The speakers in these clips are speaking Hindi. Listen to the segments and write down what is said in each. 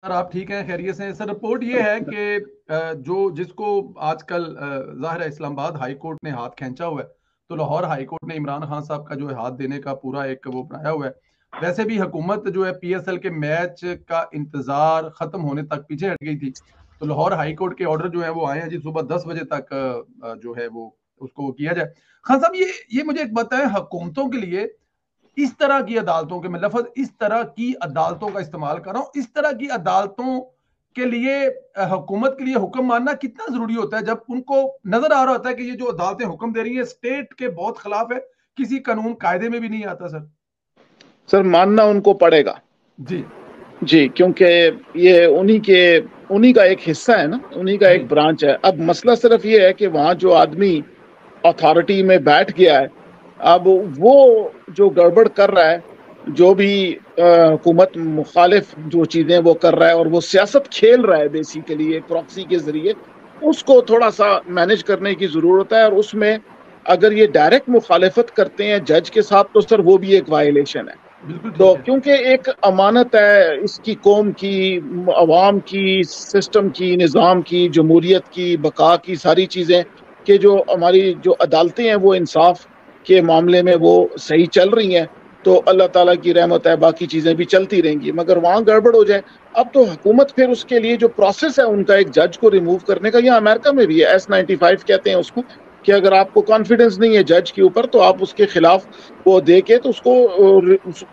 सर आप ठीक हैं, खैरियत से? सर रिपोर्ट ये है कि जो जिसको आजकल ज़ाहिर है इस्लामाबाद हाई कोर्ट ने हाथ खींचा हुआ है, तो लाहौर हाई कोर्ट ने इमरान खान साहब का जो है हाथ देने का पूरा एक वो बनाया हुआ है। वैसे भी हुकूमत जो है पीएसएल के मैच का इंतजार खत्म होने तक पीछे हट गई थी, तो लाहौर हाई कोर्ट के ऑर्डर जो है वो आए हैं जी सुबह 10 बजे तक जो है वो उसको किया जाए। खान साहब ये मुझे एक बताएं, हुकूमतों के लिए इस तरह की अदालतों के, मैं लफ्ज इस तरह की अदालतों का इस्तेमाल कर रहा हूं, इस तरह की अदालतों के लिए हुकूमत के लिए हुक्म मानना कितना जरूरी होता है जब उनको नजर आ रहा होता है कि ये जो अदालतें हुक्म दे रही हैं स्टेट के बहुत खिलाफ है, किसी कानून कायदे में भी नहीं आता? सर मानना उनको पड़ेगा जी जी, क्योंकि ये उन्हीं का एक हिस्सा है ना, उन्हीं का जी एक ब्रांच है। अब मसला सिर्फ ये है कि वहां जो आदमी अथॉरिटी में बैठ गया है, अब वो जो गड़बड़ कर रहा है, जो भी हुकूमत मुखालिफ जो चीजें वो कर रहा है और वो सियासत खेल रहा है बेसिकली एक प्रॉक्सी के जरिए, उसको थोड़ा सा मैनेज करने की जरूरत है। और उसमें अगर ये डायरेक्ट मुखालिफत करते हैं जज के साथ, तो सर वो भी एक वायलेशन है। बिल्कुल तो ठीक है। क्योंकि एक अमानत है इसकी, कौम की, अवाम की, सिस्टम की, निज़ाम की, जमहूरियत की, बका की, सारी चीज़ें कि जो हमारी जो अदालतें हैं वो इंसाफ के मामले में वो सही चल रही हैं, तो अल्लाह ताला की रहमत है, बाकी चीज़ें भी चलती रहेंगी। मगर वहाँ गड़बड़ हो जाए, अब तो हुकूमत फिर उसके लिए जो प्रोसेस है उनका एक जज को रिमूव करने का, यहाँ अमेरिका में भी है, S95 कहते हैं उसको, कि अगर आपको कॉन्फिडेंस नहीं है जज के ऊपर तो आप उसके खिलाफ वो दे के तो उसको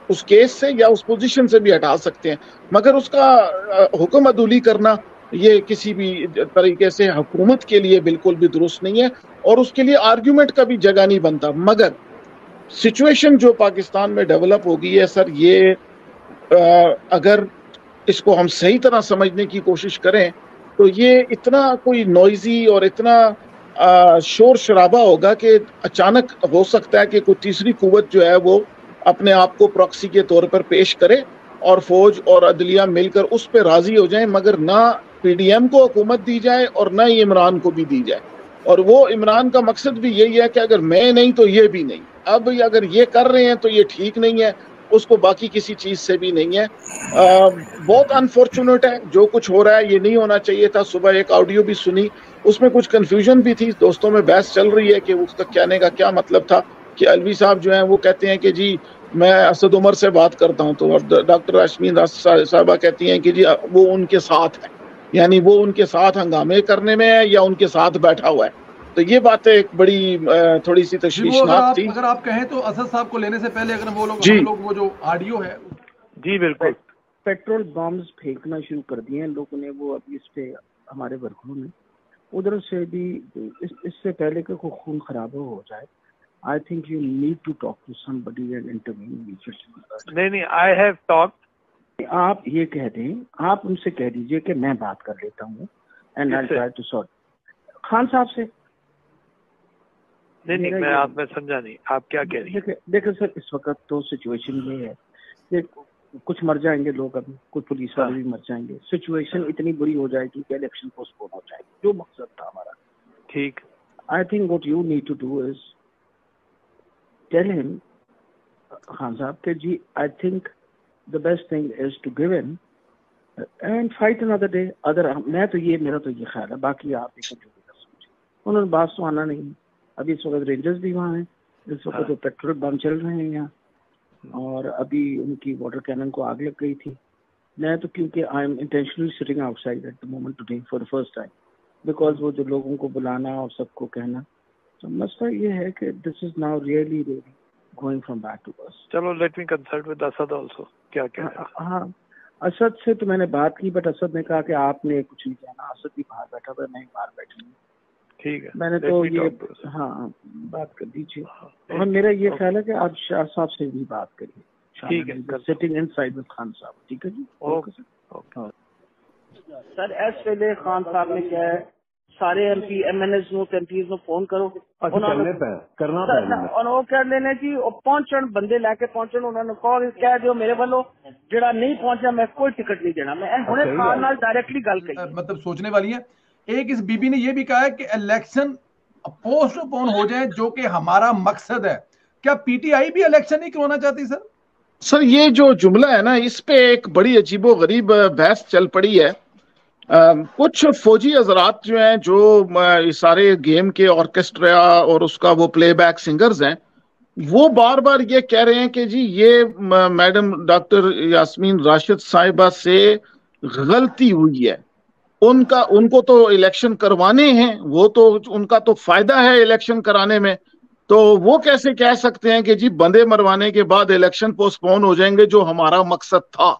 उस केस से या उस पोजीशन से भी हटा सकते हैं। मगर उसका हुक्म अदूली करना ये किसी भी तरीके से हुकूमत के लिए बिल्कुल भी दुरुस्त नहीं है, और उसके लिए आर्ग्यूमेंट का भी जगह नहीं बनता। मगर सिचुएशन जो पाकिस्तान में डेवलप हो गई है सर, ये अगर इसको हम सही तरह समझने की कोशिश करें तो ये इतना कोई नॉइजी और इतना शोर शराबा होगा कि अचानक हो सकता है कि कोई तीसरी कुव्वत जो है वो अपने आप को प्रॉक्सी के तौर पर पेश करे और फौज और अदलिया मिलकर उस पर राजी हो जाए, मगर ना पीडीएम को हुकूमत दी जाए और ना ही इमरान को भी दी जाए। और वो इमरान का मकसद भी यही है कि अगर मैं नहीं तो ये भी नहीं। अब अगर ये कर रहे हैं तो ये ठीक नहीं है, उसको बाकी किसी चीज से भी नहीं है। बहुत अनफॉर्चुनेट है जो कुछ हो रहा है, ये नहीं होना चाहिए था। सुबह एक ऑडियो भी सुनी, उसमें कुछ कंफ्यूजन भी थी, दोस्तों में बहस चल रही है कि उसका कहने का क्या मतलब था, कि अलवी साहब जो हैं वो कहते हैं कि जी मैं असद उमर से बात करता हूं, तो डॉक्टर अश्मीन साहबा कहती हैं कि जी वो उनके साथ है, यानी वो उनके साथ हंगामे करने में है या उनके साथ बैठा हुआ है। तो ये बातें एक बड़ी थोड़ी सी जी वो अगर तशवीशनाक आप थी। अगर आप कहें तो असद साहब को लेने से पहले अगर वो लोग हम जी लोग वो जो ऑडियो है। जी बिल्कुल। पेट्रोल बॉम्ब्स फेंकना शुरू कर दिए हैं लोगों ने, वो अभी इस पे हमारे वर्करों ने उधर से भी इससे पहले कि कोई खून खराबा हो जाए, I think you need to talk to somebody and intervene. नहीं, आई हैव टॉक्ड। आप ये कह दें, आप उनसे कह दीजिए कि मैं बात कर लेता हूँ and I try to sort Khan sahab से। नहीं, मैं समझा नहीं आप क्या कह रही हैं। देखिए सर, इस वक्त तो सिचुएशन ये है कि कुछ मर जाएंगे लोग, अभी कुछ पुलिस वाले भी मर जाएंगे, सिचुएशन इतनी बुरी हो जाएगी कि इलेक्शन पोस्टपोन हो जाएगी, जो मकसद था हमारा। ठीक। I think what you need to do is tell him, Khan साहब के जी, I think the best thing is to give in and fight another day. Other मैं तो ये, मेरा तो ये ख्याल है, बाकी आप एक जो भी कर समझे। उन्होंने बात तो आना नहीं। अभी इस वक्त रेंजर्स भी वहाँ हैं, इस वक्त तो पेट्रोल बम चल रहे हैं यहाँ, और अभी उनकी वाटर कैनन को आग लग गई थी। मैं तो क्योंकि I am intentionally sitting outside at the moment today for the first time, because वो जो लोगों को बुलाना और सबको कहना, तो मसला ये है कि this is now really really going from bad to worse. चलो let me consult with Asad also. क्या कह रहे हैं? हाँ, असद से तो मैंने बात की, बट असद ने कहा कि आपने कुछ नहीं कहना, असद भी बाहर बैठा हुआ है, मैं बाहर बैठी हूँ। ठीक है, मैंने तो ये हाँ बात कर दीजिए। और मेरा ये ख्याल है कि आप शाह साहब से भी बात करिए। ठीक है, सिटिंग इनसाइड विद खान साहब। ठीक है जी, ओके सर। इस वेले खान साहब ने क्या है, सारे MP MNS no MPs no phone करो, करना और वो कर लेने जी, पहुंचन बंदे लैके पहुंचन, उन्होंने कॉल कह दियो मेरे वालों, जेड़ा नहीं पहुंचा मैं कोई टिकट नहीं देना। मैं हुणे खान नाल डायरेक्टली गल कही, मतलब सोचने वाली है। एक इस बीबी ने यह भी कहा है कि इलेक्शन पोस्टपोन हो जाए, जो कि हमारा मकसद है। क्या पीटीआई भी इलेक्शन नहीं करवाना चाहती सर? सर ये जो जुमला है ना, इस पे एक बड़ी अजीबो गरीब बहस चल पड़ी है। कुछ फौजी हजरात जो हैं, जो इस सारे गेम के ऑर्केस्ट्रा और उसका वो प्लेबैक सिंगर्स हैं, वो बार बार ये कह रहे हैं कि जी ये मैडम डॉक्टर यास्मीन राशिद साहिबा से गलती हुई है। उनका उनको तो इलेक्शन करवाने हैं, वो तो उनका तो फायदा है इलेक्शन कराने में। तो वो कैसे कह सकते हैं कि जी बंदे मरवाने के बाद इलेक्शन पोस्टपोन हो जाएंगे, जो हमारा मकसद था,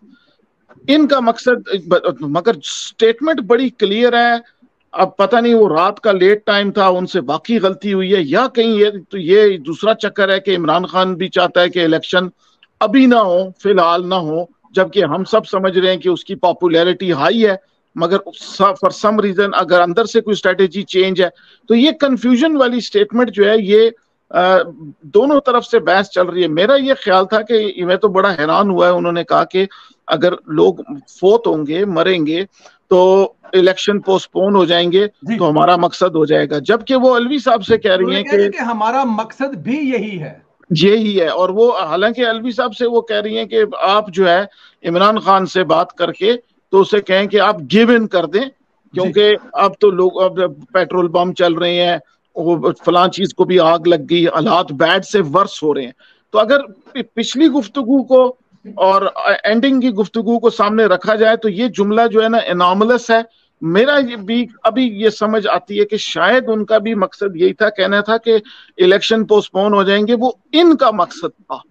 इनका मकसद। मगर स्टेटमेंट बड़ी क्लियर है। अब पता नहीं वो रात का लेट टाइम था, उनसे बाकी गलती हुई है, या कहीं ये दूसरा चक्कर है कि इमरान खान भी चाहता है कि इलेक्शन अभी ना हो, फिलहाल ना हो, जबकि हम सब समझ रहे हैं कि उसकी पॉपुलैरिटी हाई है। मगर फॉर सम रीजन अगर अंदर से कोई स्ट्रेटेजी चेंज है, तो ये कंफ्यूजन वाली स्टेटमेंट जो है, ये दोनों तरफ से बहस चल रही है। मेरा ये ख्याल था कि मैं तो बड़ा हैरान हुआ है, उन्होंने कहा कि अगर लोग फोत होंगे, मरेंगे, तो इलेक्शन पोस्टपोन हो जाएंगे तो हमारा मकसद हो जाएगा। जबकि वो अलवी साहब से कह रही हैं कि हमारा मकसद भी यही है, यही है। और वो हालांकि अलवी साहब से वो कह रही हैं कि आप जो है इमरान खान से बात करके तो उसे कहें कि आप गिव इन कर दें, क्योंकि अब तो लोग, अब पेट्रोल बम चल रहे हैं, वो फलां चीज को भी आग लग गई, हालात बैड से वर्स हो रहे हैं। तो अगर पिछली गुफ्तगू को और एंडिंग की गुफ्तगू को सामने रखा जाए तो ये जुमला जो है ना एनॉमलस है। मेरा ये भी अभी ये समझ आती है कि शायद उनका भी मकसद यही था, कहना था कि इलेक्शन पोस्टपोन हो जाएंगे, वो इनका मकसद था।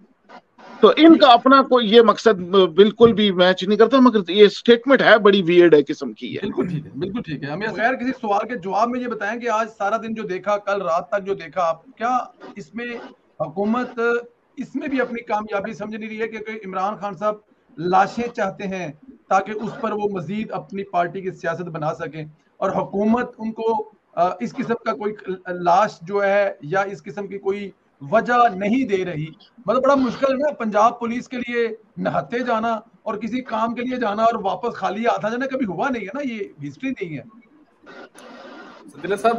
तो इनका अपना कोई ये मकसद बिल्कुल भी मैच नहीं करता, मगर ये स्टेटमेंट है बड़ी वियर्ड है किस्म की है। बिल्कुल ठीक है, बिल्कुल ठीक है। हमें बगैर किसी सवाल के जवाब में ये बताएं कि आज सारा दिन जो देखा, कल रात तक जो देखा, आप क्या इसमें हुकूमत इसमें भी अपनी कामयाबी समझ नहीं रही है? क्योंकि इमरान खान साहब लाशें चाहते हैं ताकि उस पर वो मजीद अपनी पार्टी की सियासत बना सकें, और हुकूमत उनको इस किस्म का कोई लाश जो है या इस किस्म की कोई वजह नहीं दे रही। मतलब बड़ा मुश्किल है ना पंजाब पुलिस के लिए नहाते जाना और किसी काम के लिए जाना और वापस खाली हाथ आ जाना, कभी हुआ नहीं है ना, ये हिस्ट्री नहीं है। सदीला साहब,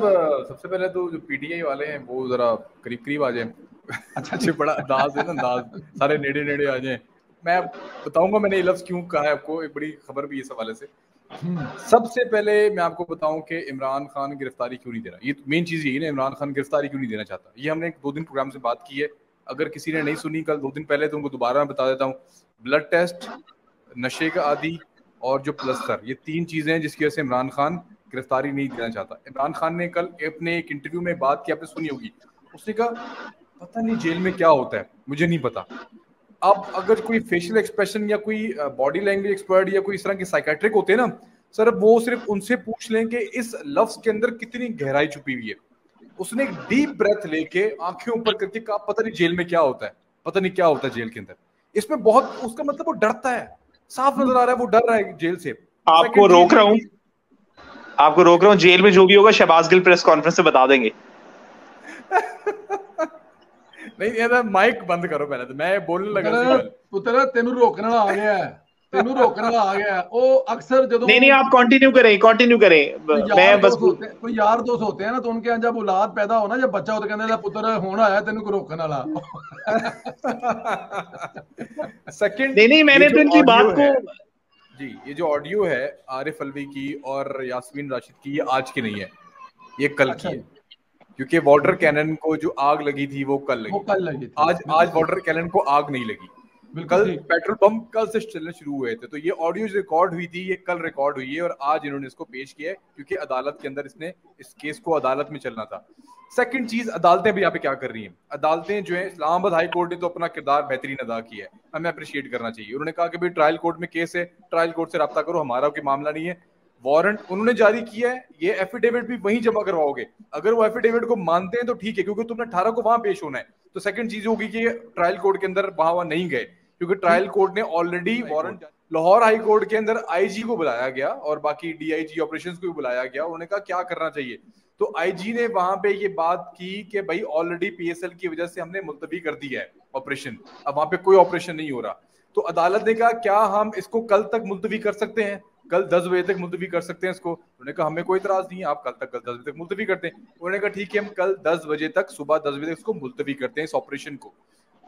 सबसे पहले तो जो पीटीआई वाले हैं वो जरा करीब करीब आ जाएं। अच्छा बड़ा अंदाज है ना, अंदाज सारे नेड़े नेड़े आ जाएं। मैं बताऊंगा मैंने ये लफ्ज क्यों कहा है आपको, एक बड़ी खबर भी इस हवाले से। सबसे पहले मैं आपको बताऊं कि इमरान खान गिरफ्तारी क्यों नहीं दे रहा। ये मेन चीज यही ना, इमरान खान गिरफ्तारी क्यों नहीं देना चाहता। ये हमने 2 दिन प्रोग्राम से बात की है, अगर किसी ने नहीं सुनी कल 2 दिन पहले तो उनको दोबारा मैं बता देता हूँ। ब्लड टेस्ट, नशे का आदि और जो प्लस्तर, ये 3 चीजें हैं जिसकी वजह से इमरान खान गिरफ्तारी नहीं देना चाहता। इमरान खान ने कल अपने एक इंटरव्यू में बात की, आपने सुनी होगी, उसने कहा पता नहीं जेल में क्या होता है, मुझे नहीं पता। अब अगर कोई फेशियल एक्सप्रेशन या कोई बॉडी लैंग्वेज एक्सपर्ट या कोई इस तरह के साइकेट्रिक होते हैं ना सर, वो सिर्फ उनसे पूछ लें कि इस लफ्ज के अंदर कितनी गहराई छुपी हुई है। उसने एक डीप ब्रेथ लेके आंखें ऊपर करके कहा पता नहीं जेल में क्या होता है, पता नहीं क्या होता है जेल के अंदर। इसमें बहुत, उसका मतलब वो डरता है, साफ नजर आ रहा है वो डर रहा है जेल से। आपको रोक रहा हूँ, जेल में जो भी होगा शहबाज गिल प्रेस कॉन्फ्रेंस से बता देंगे। नहीं यार माइक बंद करो पहले, तो मैं बोलने लगा पुत्र तेनू रोकने वाला आ गया है, तेनू रोकने वाला आ गया है। ओ अक्सर जब नहीं आप कंटिन्यू करें मैं बस कोई यार दोस्त होते हैं ना, तो उनके यहाँ जब औलाद पैदा हो ना, जब बच्चा होता कहते हैं पुत्र होना आया तेनू को रोकने वाला। सेकंड नहीं मैंने तो इनकी बात को जी, ये जो ऑडियो है आरिफ अलवी की और यास्मीन राशिद की, ये आज की नहीं है, ये कल की है। क्योंकि वाटर कैनन को जो आग लगी थी वो कल लगी थी। आज वाटर कैनन को आग नहीं लगी, कल पेट्रोल पंप कल से चलने शुरू हुए थे। तो ये ऑडियो रिकॉर्ड हुई थी, ये कल रिकॉर्ड हुई है और आज इन्होंने इसको पेश किया है क्योंकि अदालत के अंदर इसने इस केस को अदालत में चलना था। सेकंड चीज, अदालतें भी यहाँ पे क्या कर रही हैं। अदालतें जो है, इस्लामाबाद हाई कोर्ट ने तो अपना किरदार बेहतरीन अदा किया है, हमें अप्रिशिएट करना चाहिए। उन्होंने कहा कि भाई ट्रायल कोर्ट में केस है, ट्रायल कोर्ट से रब्ता करो, हमारा कोई मामला नहीं है। वारंट उन्होंने जारी किया है, ये एफिडेविट भी वहीं जमा करवाओगे। अगर वो एफिडेविट को मानते हैं तो ठीक है, क्योंकि तुमने 18 को वहां पेश होना है। तो सेकंड चीज होगी कि ट्रायल कोर्ट के अंदर वहां नहीं गए, क्योंकि ट्रायल कोर्ट ने already warrant, Lahore high court के अंदर आईजी को बुलाया गया और बाकी डीआईजी ऑपरेशंस को भी बुलाया गया। उन्होंने कहा क्या करना चाहिए, तो आईजी ने वहां पे ये बात की कि भाई ऑलरेडी पीएसएल की वजह से हमने मुलतवी कर दिया है ऑपरेशन, अब वहां पे कोई ऑपरेशन नहीं हो रहा। तो अदालत ने कहा क्या हम इसको कल तक मुलतवी कर सकते हैं, कल 10 बजे तक मुलतवी कर सकते हैं इसको। उन्होंने कहा हमें कोई इतराज नहीं है, आप कल 10 बजे तक मुलतवी करते हैं। उन्होंने कहा ठीक है, हम कल 10 बजे तक, सुबह 10 बजे तक इसको मुलतवी करते हैं इस ऑपरेशन को।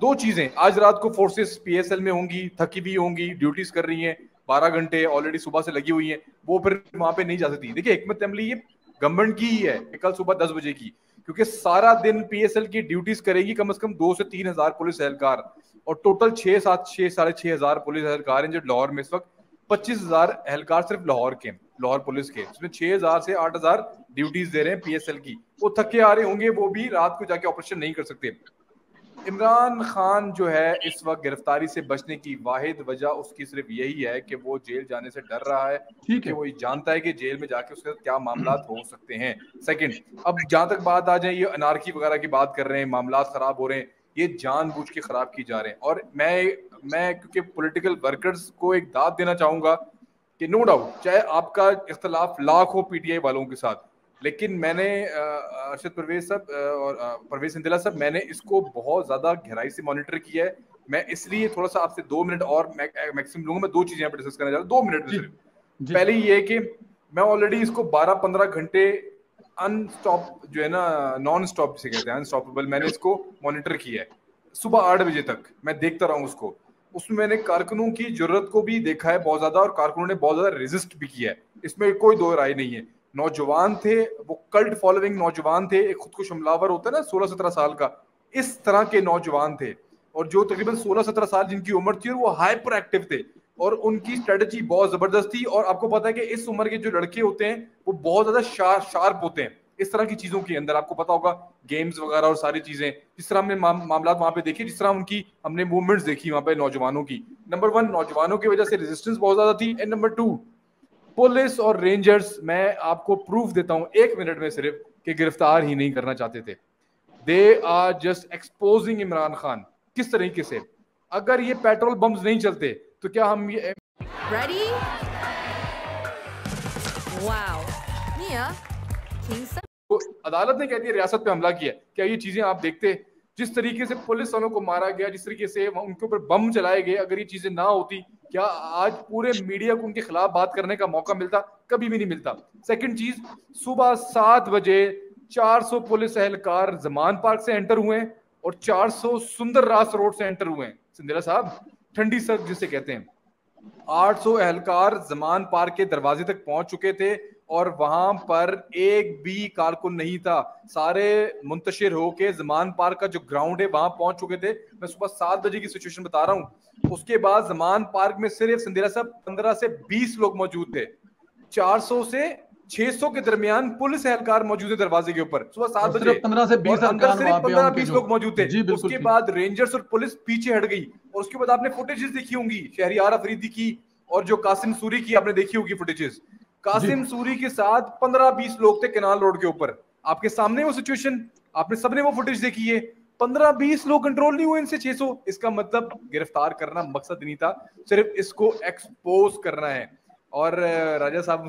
दो चीजें, आज रात को फोर्सेस पीएसएल में होंगी, थकी भी होंगी, ड्यूटीज कर रही हैं 12 घंटे ऑलरेडी सुबह से लगी हुई हैं, वो फिर वहां पे नहीं जा सकती। देखिए हिकमत अमली ये गवर्नमेंट की ही है कल सुबह 10 बजे की, क्योंकि सारा दिन पीएसएल की ड्यूटीज करेगी कम से कम 2 से 3 हजार पुलिस एहलकार, और टोटल 6-7-6 हजार पुलिस एहलकार हैं जो लाहौर में इस वक्त 25,000 एहलकार सिर्फ लाहौर के, लाहौर पुलिस के, जिसमें 6,000 से 8,000 ड्यूटीज दे रहे हैं पीएसएल की। वो थके आ रहे होंगे, वो भी रात को जाके ऑपरेशन नहीं कर सकते। इमरान खान जो है इस वक्त गिरफ्तारी से बचने की वाहिद वजह उसकी सिर्फ यही है कि वो जेल जाने से डर रहा है, क्योंकि वो जानता है कि जेल में जाके उसके साथ क्या मामला हो सकते हैं। सेकंड, अब जहां तक बात आ जाए, ये अनारकी वगैरह की बात कर रहे हैं, मामला खराब हो रहे हैं, ये जानबूझ के खराब की जा रहे हैं। और मैं क्योंकि पॉलिटिकल वर्कर्स को एक दाद देना चाहूंगा कि नो डाउट चाहे आपका इख्तलाफ लाख हो पीटीआई वालों के साथ, लेकिन मैंने अरशद परवेज साहब और परवेज सिंधिला साहब, मैंने इसको बहुत ज्यादा गहराई से मॉनिटर किया है। मैं इसलिए थोड़ा सा आपसे 2 मिनट और मैक्सिमम लूंगा। मैं 2 चीजें यहाँ पे डिस्कस करना चाह रहा हूँ 2 मिनट में सिर्फ। पहले ये है कि मैं ऑलरेडी इसको 12-15 घंटे अनस्टॉप जो है ना, नॉन स्टॉप से कहते हैं अनस्टॉपेबल, मैंने इसको मॉनिटर किया है सुबह 8 बजे तक मैं देखता रहा हूँ उसको। उसमें मैंने कारकुनों की जरूरत को भी देखा है बहुत ज्यादा, और कारकुनों ने बहुत ज्यादा रेजिस्ट भी किया है, इसमें कोई दो राय नहीं है। नौजवान थे, वो कल्ट फॉलोइंग नौजवान थे, एक खुद को हमलावर होता है ना 16-17 साल का, इस तरह के नौजवान थे, और जो तकरीबन 16-17 साल जिनकी उम्र थी, और वो हाइपर एक्टिव थे, और उनकी स्ट्रेटजी बहुत जबरदस्त थी। और आपको पता है कि इस उम्र के जो लड़के होते हैं वो बहुत ज्यादा शार्प होते हैं इस तरह की चीजों के अंदर। आपको पता होगा गेम्स वगैरह और सारी चीजें, जिस तरह हमने मामला वहां पे देखे, जिस तरह उनकी हमने मूवमेंट्स देखी वहां पे नौजवानों की। नंबर 1, नौजवानों की वजह से रेजिस्टेंस बहुत ज्यादा थी, एंड नंबर 2, पुलिस और रेंजर्स, मैं आपको प्रूफ देता हूं 1 मिनट में सिर्फ, कि गिरफ्तार ही नहीं करना चाहते थे। They are just exposing Imran Khan. किस तरीके से? अगर ये पेट्रोल बम्स नहीं चलते तो क्या हम ये Ready? Wow. Mia, Kingston. अदालत ने कहती है रियासत पे हमला किया, क्या ये चीजें आप देखते? जिस तरीके से पुलिस वालों को मारा गया, जिस तरीके से उनके ऊपर बम चलाए गए, अगर ये चीजें ना होती, क्या आज पूरे मीडिया को उनके खिलाफ बात करने का मौका मिलता? कभी भी नहीं मिलता। सेकंड चीज, सुबह 7 बजे 400 पुलिस एहलकार जमान पार्क से एंटर हुए हैं और 400 सुंदर रास रोड से एंटर हुए हैं। सिंधिला साहब, ठंडी सड़क जिसे कहते हैं, 800 एहलकार जमान पार्क के दरवाजे तक पहुंच चुके थे, और वहां पर एक भी कारकुन नहीं था। सारे मुंतशिर होके जमान पार्क का जो ग्राउंड है वहां पहुंच चुके थे। मैं सुबह 7 बजे की सिचुएशन बता रहा हूं। उसके बाद जमान पार्क में सिर्फ सिंधिला साहब 15 से 20 लोग मौजूद थे। 400 से 600 के दरमियान पुलिस एहलकार मौजूद है दरवाजे के ऊपर सुबह 7 बजे। 15 से 20 अंदर सिर्फ 15-20 लोग मौजूद थे। उसके बाद रेंजर्स और पुलिस पीछे हट गई, और उसके बाद आपने फुटेजेस देखी होंगी शहरियार अफरीदी की और जो कासिम सूरी की आपने देखी होगी फुटेजेस। कासिम सूरी के साथ 15-20 लोग थे केनाल रोड के ऊपर, आपके सामने वो सिचुएशन, आपने सबने वो फुटेज देखी है। 15-20 लोग कंट्रोल नहीं हुए इनसे 600। इसका मतलब गिरफ्तार करना मकसद नहीं था, सिर्फ इसको एक्सपोज करना है। और राजा साहब